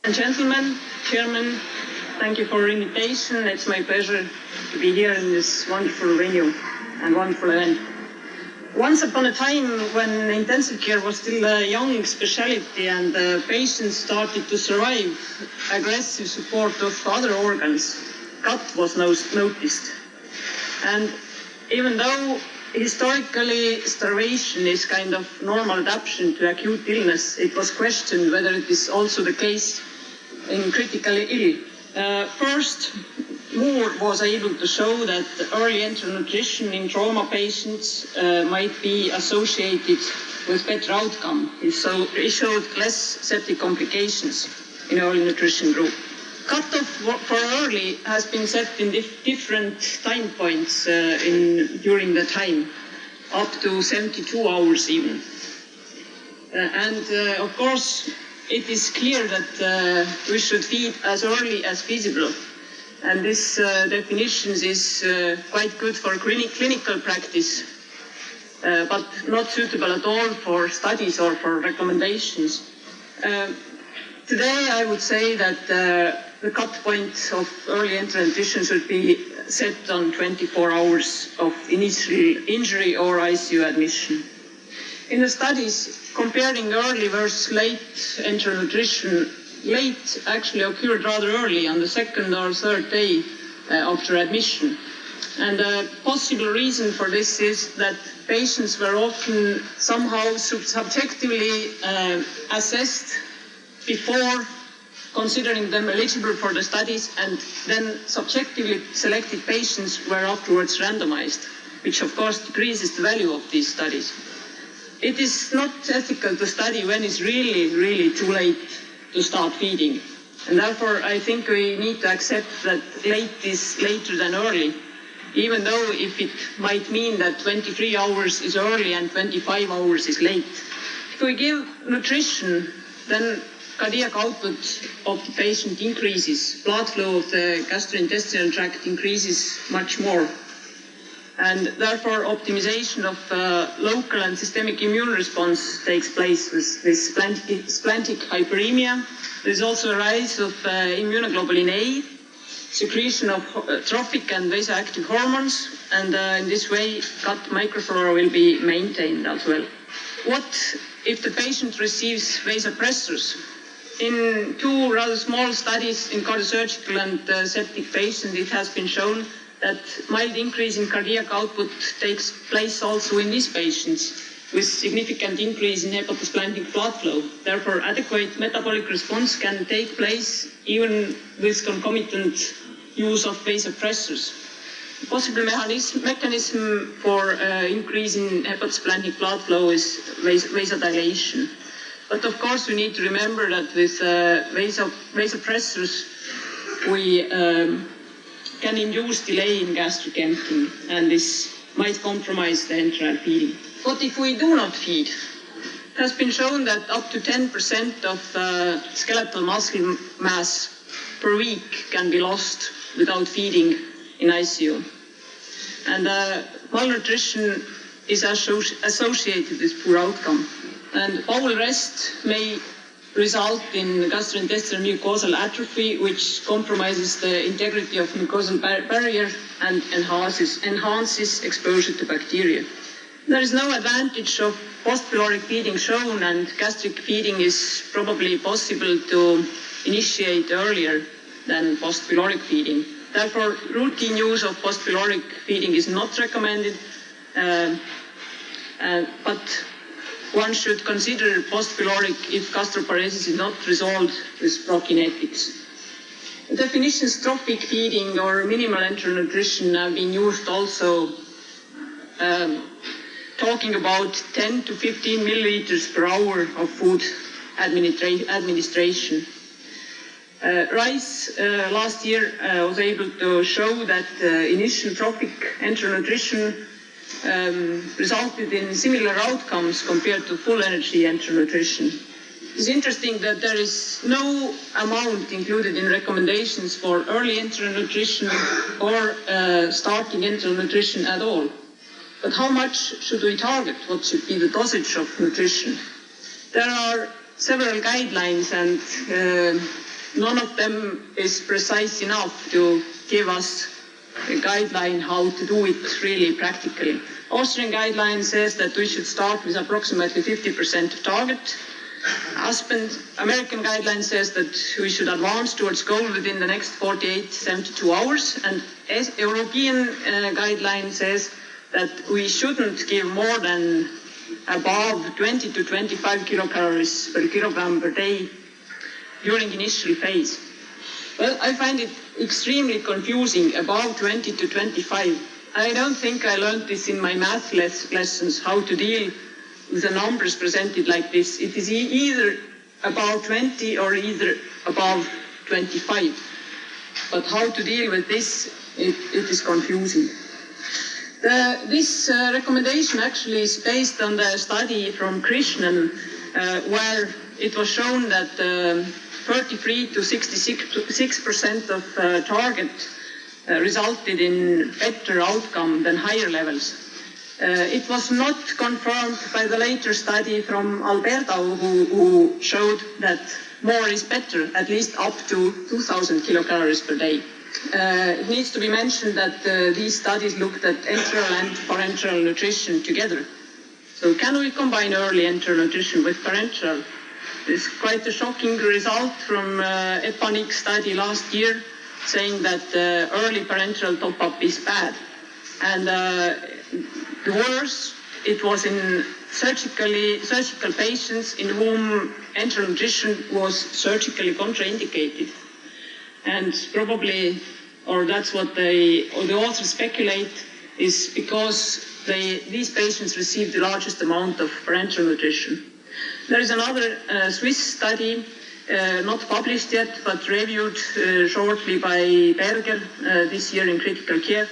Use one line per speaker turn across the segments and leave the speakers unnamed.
And gentlemen, Chairman, thank you for your invitation. It's my pleasure to be here in this wonderful venue and wonderful event. Once upon a time, when intensive care was still a young specialty and patients started to survive aggressive support of other organs, gut was noticed. And even though historically starvation is kind of normal adaptation to acute illness, it was questioned whether it is also the case in critically ill. First, Moore was able to show that early enteral nutrition in trauma patients might be associated with better outcome. So it showed less septic complications in early nutrition group. Cutoff for early has been set in different time points during the time, up to 72 hours even. Of course, it is clear that we should feed as early as feasible. And this definition is quite good for clinical practice, but not suitable at all for studies or for recommendations. Today, I would say that the cut point of early enteral nutrition should be set on 24 hours of initial injury or ICU admission. In the studies comparing early versus late enteral nutrition, late actually occurred rather early, on the second or third day after admission. And a possible reason for this is that patients were often somehow subjectively assessed before considering them eligible for the studies, and then subjectively selected patients were afterwards randomized, which of course decreases the value of these studies. It is not ethical to study when it's really too late to start feeding. And therefore, I think we need to accept that late is later than early, even though if it might mean that 23 hours is early and 25 hours is late. If we give nutrition, then cardiac output of the patient increases, blood flow of the gastrointestinal tract increases much more. And therefore, optimization of local and systemic immune response takes place with splanchnic hyperemia. There's also a rise of immunoglobulin A, secretion of trophic and vasoactive hormones, and in this way, gut microflora will be maintained as well. What if the patient receives vasopressors? In two rather small studies in cardiosurgical and septic patients, it has been shown that mild increase in cardiac output takes place also in these patients, with significant increase in hepatosplanchnic blood flow. Therefore, adequate metabolic response can take place even with concomitant use of vasopressors. A possible mechanism for increase in hepatosplanchnic blood flow is vasodilation. But of course, we need to remember that with vasopressors, we can induce delay in gastric emptying, and this might compromise the enteral feeding. What if we do not feed? It has been shown that up to 10% of skeletal muscle mass per week can be lost without feeding in ICU. And malnutrition is associated with poor outcome. And bowel rest may result in gastrointestinal mucosal atrophy, which compromises the integrity of mucosal barrier and enhances exposure to bacteria. There is no advantage of post-pyloric feeding shown, and gastric feeding is probably possible to initiate earlier than post-pyloric feeding. Therefore, routine use of post-pyloric feeding is not recommended, but one should consider post-pyloric if gastroparesis is not resolved with prokinetics. The definitions trophic feeding or minimal enteral nutrition have been used also, talking about 10 to 15 milliliters per hour of food administration. Rice last year was able to show that initial trophic enteral nutrition resulted in similar outcomes compared to full energy enteral nutrition. It's interesting that there is no amount included in recommendations for early enteral nutrition or starting enteral nutrition at all. But how much should we target? What should be the dosage of nutrition? There are several guidelines, and none of them is precise enough to give us a guideline how to do it really practically. Austrian guideline says that we should start with approximately 50% of target. Aspen American guideline says that we should advance towards goal within the next 72 hours. And as European guideline says that we shouldn't give more than above 20 to 25 kilocalories per kilogram per day during initial phase. Well, I find it extremely confusing, above 20 to 25. I don't think I learned this in my math lessons, how to deal with the numbers presented like this. It is either above 20 or either above 25. But how to deal with this, it is confusing. This recommendation actually is based on the study from Krishnan, where it was shown that 33 to 66% of target resulted in better outcome than higher levels. It was not confirmed by the later study from Alberto, who showed that more is better, at least up to 2,000 kilocalories per day. It needs to be mentioned that these studies looked at enteral and parenteral nutrition together. So can we combine early enteral nutrition with parenteral? This is quite a shocking result from EPANIC study last year, saying that early parenteral top-up is bad. And the worse, it was in surgical patients in whom enteral nutrition was surgically contraindicated. And probably, or that's what the authors speculate, is because these patients received the largest amount of parenteral nutrition. There is another Swiss study, not published yet, but reviewed shortly by Berger this year in Critical Care,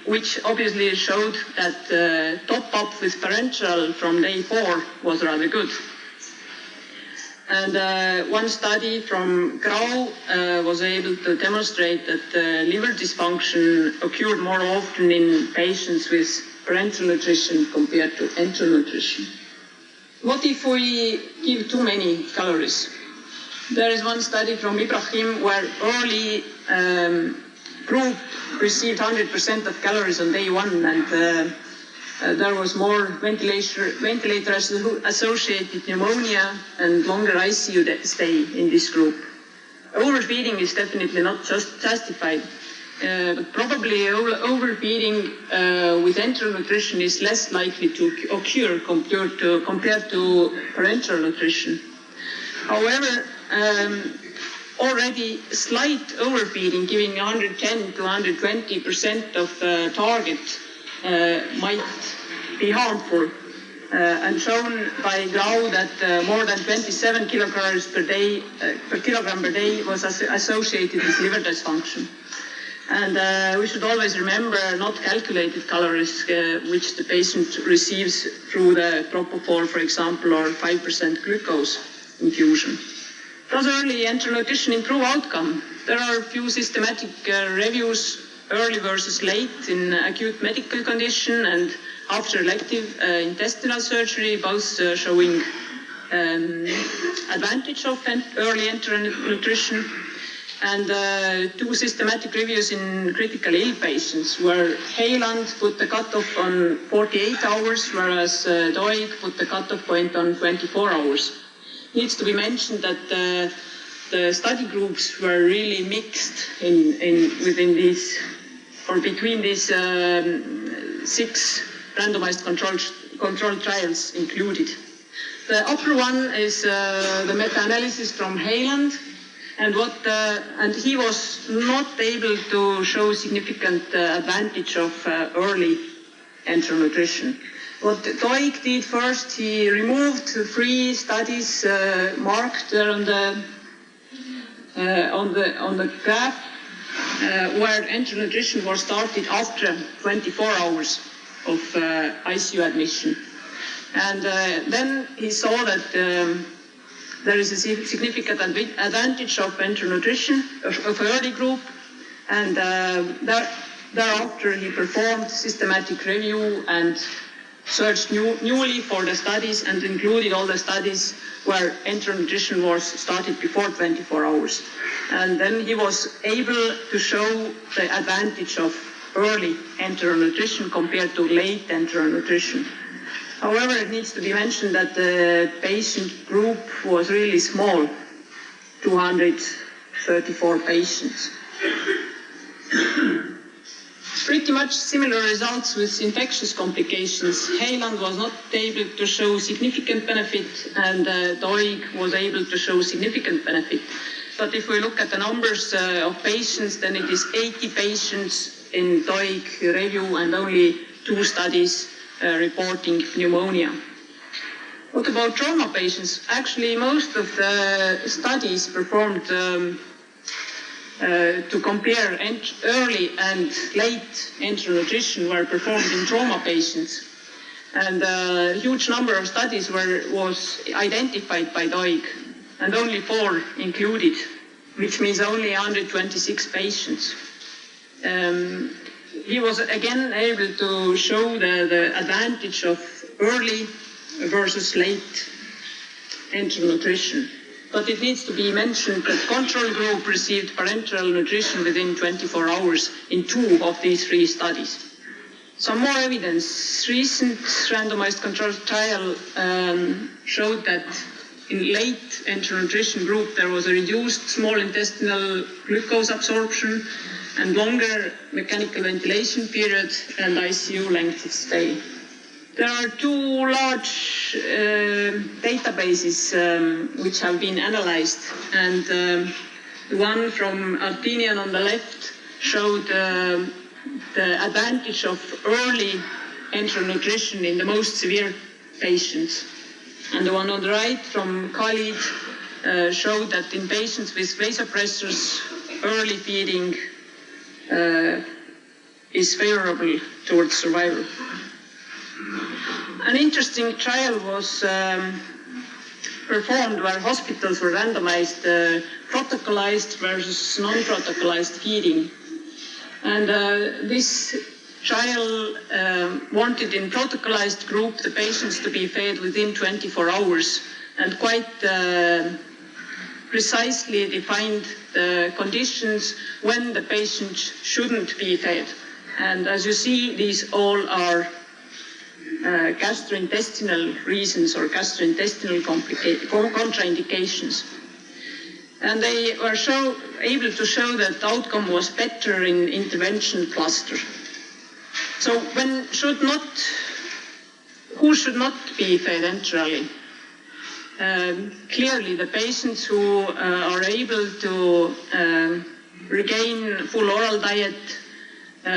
which obviously showed that top-up with parenteral from day 4 was rather good. And one study from Grau was able to demonstrate that liver dysfunction occurred more often in patients with parenteral nutrition compared to enteral nutrition. What if we give too many calories? There is one study from Ibrahim where early group received 100% of calories on day 1, and there was more ventilator-associated pneumonia and longer ICU stay in this group. Overfeeding is definitely not just justified, but probably overfeeding with enteral nutrition is less likely to occur compared to parenteral nutrition. However, already slight overfeeding, giving 110 to 120% of target, might be harmful, and shown by Grau that more than 27 kilocalories per kilogram per day was associated with liver dysfunction. And we should always remember not calculated calories which the patient receives through the propofol, for example, or 5% glucose infusion. Does early enteral nutrition improve outcome? There are a few systematic reviews, early versus late in acute medical condition and after elective intestinal surgery, both showing advantage of early enteral nutrition. And 2 systematic reviews in critical ill patients, where Hayland put the cutoff on 48 hours, whereas Doig put the cutoff point on 24 hours. Needs to be mentioned that the study groups were really mixed within these, or between these 6 randomized controlled trials included. The upper one is the meta-analysis from Hayland, and he was not able to show significant advantage of early enteral nutrition. What Doig did first, he removed 3 studies marked there on the graph where enteral nutrition was started after 24 hours of ICU admission. And then he saw that there is a significant advantage of enteral nutrition, of early group, and thereafter he performed systematic review and searched newly for the studies and included all the studies where enteral nutrition was started before 24 hours. And then he was able to show the advantage of early enteral nutrition compared to late enteral nutrition. However, it needs to be mentioned that the patient group was really small, 234 patients. Pretty much similar results with infectious complications. Hayland was not able to show significant benefit, and Doig was able to show significant benefit. But if we look at the numbers of patients, then it is 80 patients in Doig review and only 2 studies reporting pneumonia. What about trauma patients? Actually, most of the studies performed to compare early and late enteral nutrition were performed in trauma patients. And a huge number of studies was identified by Doig, and only 4 included, which means only 126 patients. He was again able to show the advantage of early versus late enteral nutrition. But it needs to be mentioned that control group received parenteral nutrition within 24 hours in 2 of these 3 studies. Some more evidence. Recent randomized controlled trial showed that in late enteral nutrition group there was a reduced small intestinal glucose absorption and longer mechanical ventilation period and ICU length of stay. There are 2 large databases which have been analyzed, and the one from Artinian on the left showed the advantage of early enteral nutrition in the most severe patients. And the one on the right from Khalid showed that in patients with vasopressors, early feeding is favorable towards survival. An interesting trial was performed where hospitals were randomized protocolized versus non-protocolized feeding. And this trial wanted in protocolized group the patients to be fed within 24 hours and quite precisely defined the conditions when the patient shouldn't be fed. And as you see, these all are gastrointestinal reasons or gastrointestinal contraindications. And they were able to show that the outcome was better in intervention cluster. So who should not be fed enterally? Clearly, the patients who are able to regain full oral diet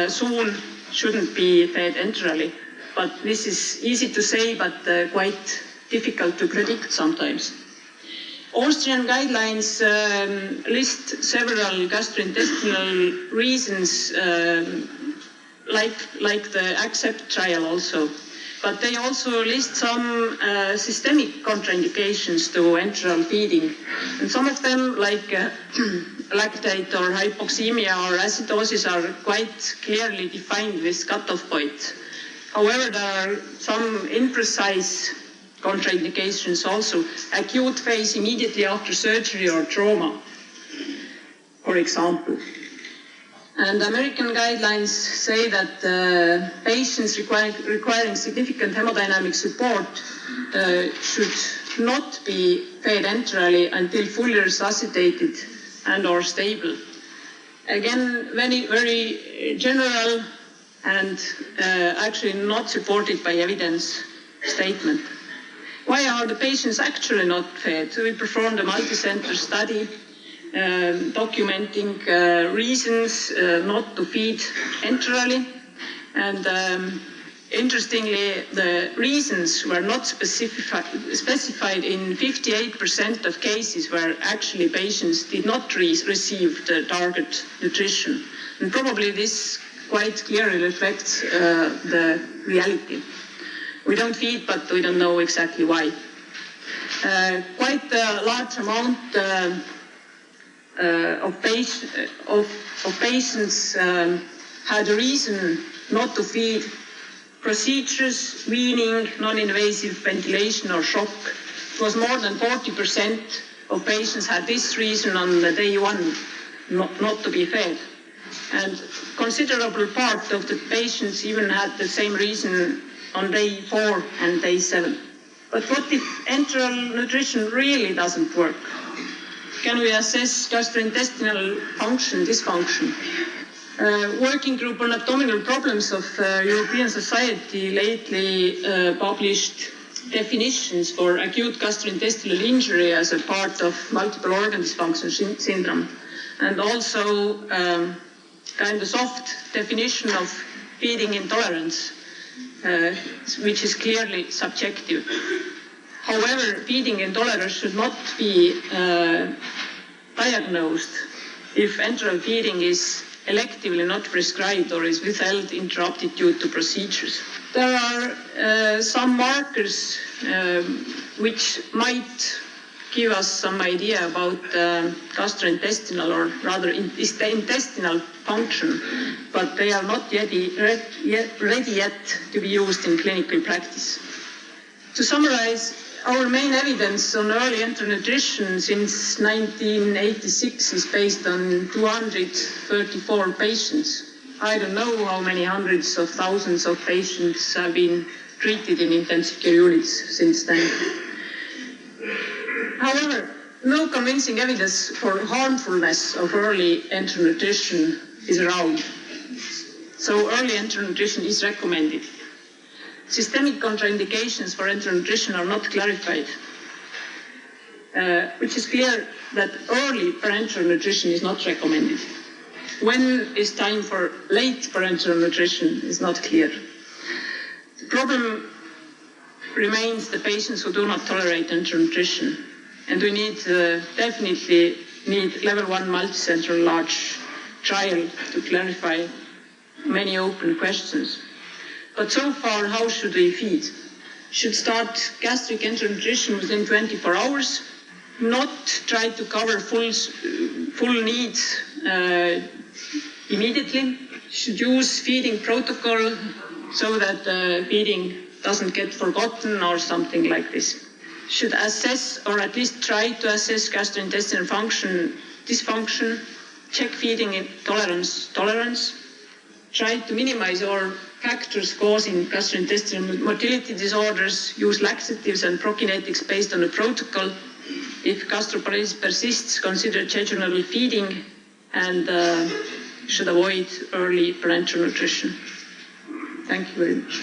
soon shouldn't be fed enterally. But this is easy to say, but quite difficult to predict sometimes. Austrian guidelines list several gastrointestinal reasons, like the ACCEPT trial also. But they also list some systemic contraindications to enteral feeding. And some of them, like lactate or hypoxemia or acidosis, are quite clearly defined with cutoff point. However, there are some imprecise contraindications also. Acute phase immediately after surgery or trauma, for example. And American guidelines say that patients requiring significant hemodynamic support should not be fed enterally until fully resuscitated and or stable. Again, very general and actually not supported by evidence statement. Why are the patients actually not fed? So we performed a multi-center study documenting reasons not to feed enterally. And interestingly, the reasons were not specified in 58% of cases where actually patients did not receive the target nutrition. And probably this quite clearly reflects the reality. We don't feed, but we don't know exactly why. Quite a large amount of patients had a reason not to feed procedures, weaning, non-invasive ventilation or shock. It was more than 40% of patients had this reason on the day one not to be fed. And considerable part of the patients even had the same reason on day 4 and day 7. But what if enteral nutrition really doesn't work? Can we assess gastrointestinal function, dysfunction? Working group on abdominal problems of European Society lately published definitions for acute gastrointestinal injury as a part of multiple organ dysfunction syndrome, and also kind of soft definition of feeding intolerance, which is clearly subjective. However, feeding intolerance should not be diagnosed if enteral feeding is electively not prescribed or is withheld, interrupted due to procedures. There are some markers which might give us some idea about gastrointestinal, or rather intestinal function, but they are not yet ready to be used in clinical practice. To summarize, our main evidence on early enteral nutrition since 1986 is based on 234 patients. I don't know how many hundreds of thousands of patients have been treated in intensive care units since then. However, no convincing evidence for harmfulness of early enteral nutrition is around. So early enteral nutrition is recommended. Systemic contraindications for enteral nutrition are not clarified, which is clear that early parenteral nutrition is not recommended. When is time for late parenteral nutrition is not clear. The problem remains the patients who do not tolerate enteral nutrition, and we definitely need level 1 multicentral large trial to clarify many open questions. But so far, how should we feed? Should start gastric enteral nutrition within 24 hours, not try to cover full needs immediately. Should use feeding protocol so that feeding doesn't get forgotten or something like this. Should assess, or at least try to assess, gastrointestinal function, dysfunction, check feeding intolerance, tolerance, try to minimize all factors causing gastrointestinal motility disorders, use laxatives and prokinetics based on a protocol. If gastroparesis persists, consider jejunal feeding, and should avoid early parenteral nutrition. Thank you very much.